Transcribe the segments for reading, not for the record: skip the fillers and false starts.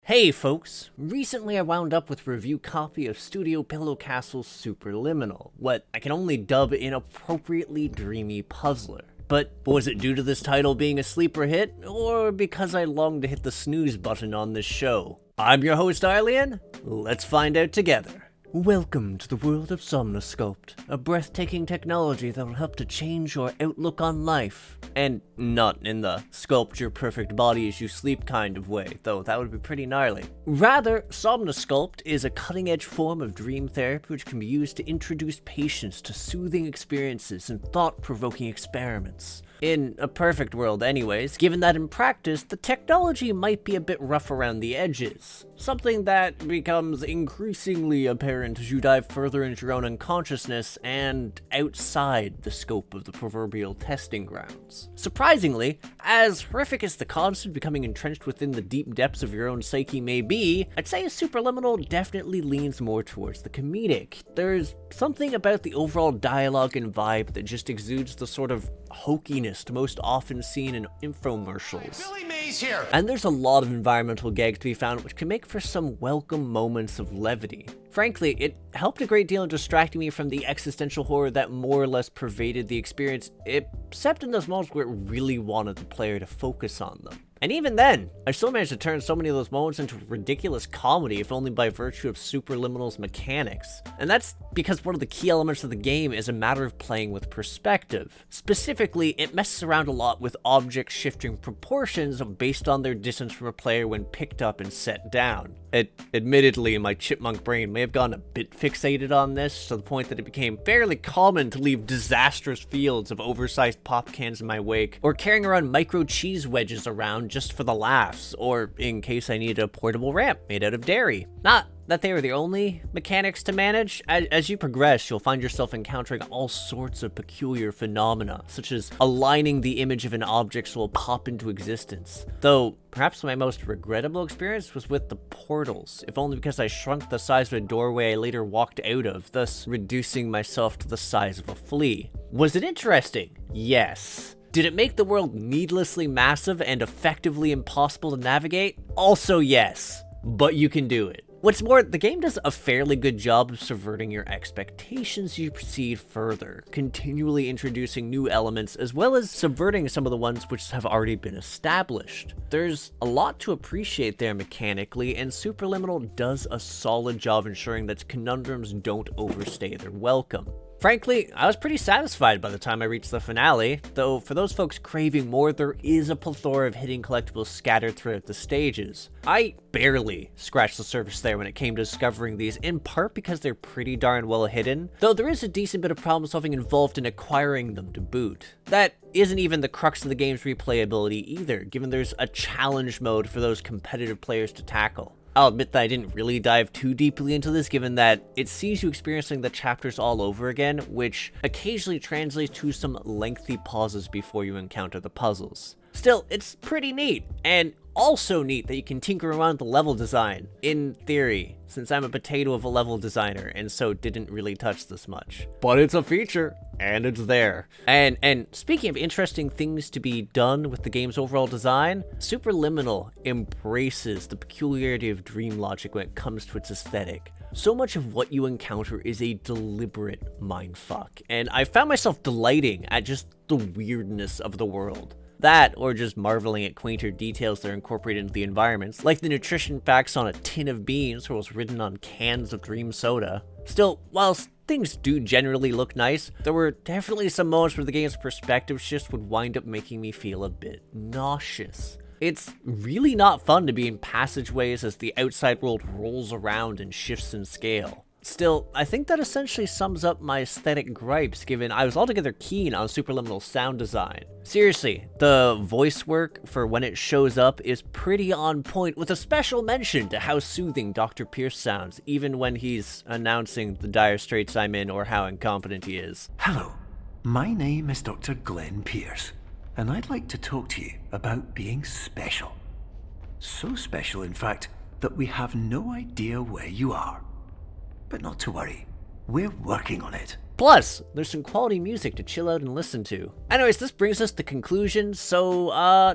Hey folks, recently I wound up with a review copy of Studio Pillow Castle's Superliminal, what I can only dub an appropriately dreamy puzzler. But was it due to this title being a sleeper hit, or because I longed to hit the snooze button on this show? I'm your host Arlyeon, let's find out together. Welcome to the world of Somnosculpt, a breathtaking technology that will help to change your outlook on life. And not in the sculpt your perfect body as you sleep kind of way, though that would be pretty gnarly. Rather, Somnosculpt is a cutting-edge form of dream therapy which can be used to introduce patients to soothing experiences and thought-provoking experiments. In a perfect world anyways, given that in practice, the technology might be a bit rough around the edges. Something that becomes increasingly apparent as you dive further into your own unconsciousness and outside the scope of the proverbial testing grounds. Surprisingly, as horrific as the concept becoming entrenched within the deep depths of your own psyche may be, I'd say Superliminal definitely leans more towards the comedic. There's something about the overall dialogue and vibe that just exudes the sort of hokiness most often seen in infomercials. Billy Mays here. And there's a lot of environmental gags to be found which can make for some welcome moments of levity. Frankly, it helped a great deal in distracting me from the existential horror that more or less pervaded the experience, except in those moments where it really wanted the player to focus on them. And even then, I still managed to turn so many of those moments into ridiculous comedy, if only by virtue of Superliminal's mechanics. And that's because one of the key elements of the game is a matter of playing with perspective. Specifically, it messes around a lot with objects shifting proportions based on their distance from a player when picked up and set down. Admittedly, my chipmunk brain may have gone a bit fixated on this, to the point that it became fairly common to leave disastrous fields of oversized pop cans in my wake, or carrying around micro cheese wedges around just for the laughs, or in case I needed a portable ramp made out of dairy. Not that they were the only mechanics to manage. As you progress, you'll find yourself encountering all sorts of peculiar phenomena, such as aligning the image of an object so it'll pop into existence. Though, perhaps my most regrettable experience was with the portals, if only because I shrunk the size of a doorway I later walked out of, thus reducing myself to the size of a flea. Was it interesting? Yes. Did it make the world needlessly massive and effectively impossible to navigate? Also yes, but you can do it. What's more, the game does a fairly good job of subverting your expectations as you proceed further, continually introducing new elements as well as subverting some of the ones which have already been established. There's a lot to appreciate there mechanically, and Superliminal does a solid job ensuring that conundrums don't overstay their welcome. Frankly, I was pretty satisfied by the time I reached the finale, though for those folks craving more, there is a plethora of hidden collectibles scattered throughout the stages. I barely scratched the surface there when it came to discovering these, in part because they're pretty darn well hidden, though there is a decent bit of problem solving involved in acquiring them to boot. That isn't even the crux of the game's replayability either, given there's a challenge mode for those competitive players to tackle. I'll admit that I didn't really dive too deeply into this, given that it sees you experiencing the chapters all over again, which occasionally translates to some lengthy pauses before you encounter the puzzles. Still, it's pretty neat, and also neat that you can tinker around with the level design, in theory, since I'm a potato of a level designer and so didn't really touch this much. But it's a feature, and it's there. And speaking of interesting things to be done with the game's overall design, Superliminal embraces the peculiarity of dream logic when it comes to its aesthetic. So much of what you encounter is a deliberate mindfuck, and I found myself delighting at just the weirdness of the world. That, or just marveling at quainter details that are incorporated into the environments, like the nutrition facts on a tin of beans or what's written on cans of dream soda. Still, whilst things do generally look nice, there were definitely some moments where the game's perspective shifts would wind up making me feel a bit nauseous. It's really not fun to be in passageways as the outside world rolls around and shifts in scale. Still, I think that essentially sums up my aesthetic gripes, given I was altogether keen on Superliminal's sound design. Seriously, the voice work for when it shows up is pretty on point, with a special mention to how soothing Dr. Pierce sounds, even when he's announcing the dire straits I'm in or how incompetent he is. Hello, my name is Dr. Glenn Pierce, and I'd like to talk to you about being special. So special, in fact, that we have no idea where you are. But not to worry, we're working on it. Plus, there's some quality music to chill out and listen to. Anyways, this brings us to conclusion, so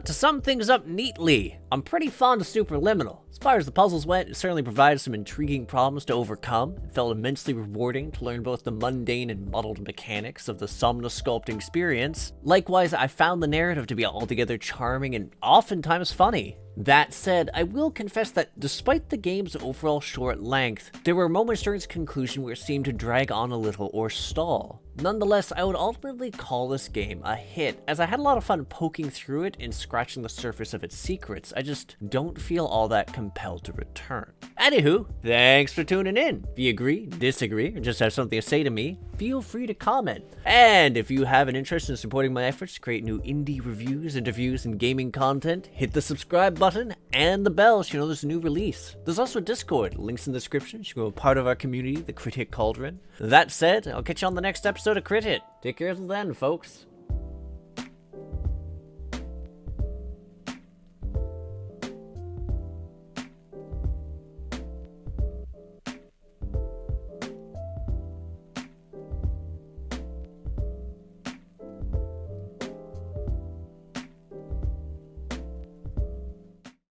to sum things up neatly, I'm pretty fond of Superliminal. As far as the puzzles went, it certainly provided some intriguing problems to overcome. It felt immensely rewarding to learn both the mundane and muddled mechanics of the Somnosculpting experience. Likewise, I found the narrative to be altogether charming and oftentimes funny. That said, I will confess that despite the game's overall short length, there were moments during its conclusion where it seemed to drag on a little or stall. Nonetheless, I would ultimately call this game a hit, as I had a lot of fun poking through it and scratching the surface of its secrets. I just don't feel all that compelled to return. Anywho, thanks for tuning in. If you agree, disagree, or just have something to say to me, feel free to comment. And if you have an interest in supporting my efforts to create new indie reviews, interviews, and gaming content, hit the subscribe button and the bell so you know there's a new release. There's also a Discord, links in the description. You can be a part of our community, the Crit Hit Cauldron. That said, I'll catch you on the next episode of Crit Hit. Take care till then, folks.